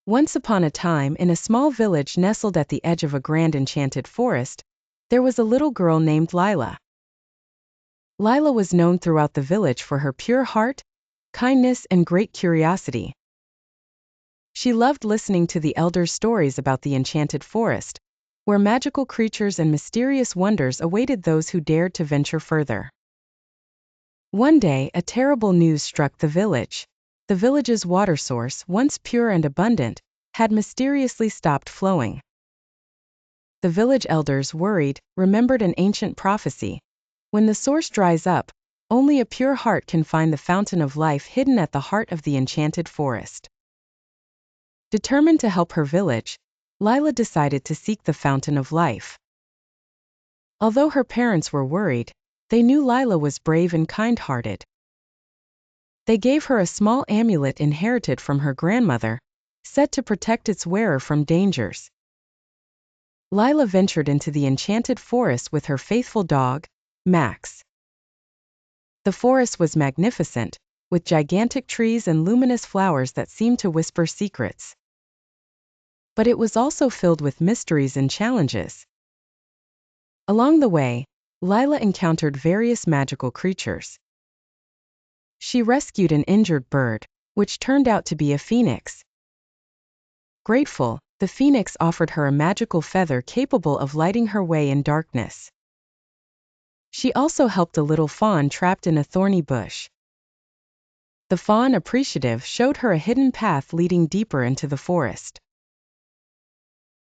Once upon a time, in a small village nestled at the edge of a grand enchanted forest, there was a little girl named Lila. Lila was known throughout the village for her pure heart, kindness, and great curiosity. She loved listening to the elders' stories about the enchanted forest, where magical creatures and mysterious wonders awaited those who dared to venture further. One day, a terrible news struck the village. The village's water source, once pure and abundant, had mysteriously stopped flowing. The village elders, worried, remembered an ancient prophecy. When the source dries up, only a pure heart can find the fountain of life hidden at the heart of the enchanted forest. Determined to help her village, Lila decided to seek the fountain of life. Although her parents were worried, they knew Lila was brave and kind-hearted. They gave her a small amulet inherited from her grandmother, said to protect its wearer from dangers. Lila ventured into the enchanted forest with her faithful dog, Max. The forest was magnificent, with gigantic trees and luminous flowers that seemed to whisper secrets. But it was also filled with mysteries and challenges. Along the way, Lila encountered various magical creatures. She rescued an injured bird, which turned out to be a phoenix. Grateful, the phoenix offered her a magical feather capable of lighting her way in darkness. She also helped a little fawn trapped in a thorny bush. The fawn, appreciative, showed her a hidden path leading deeper into the forest.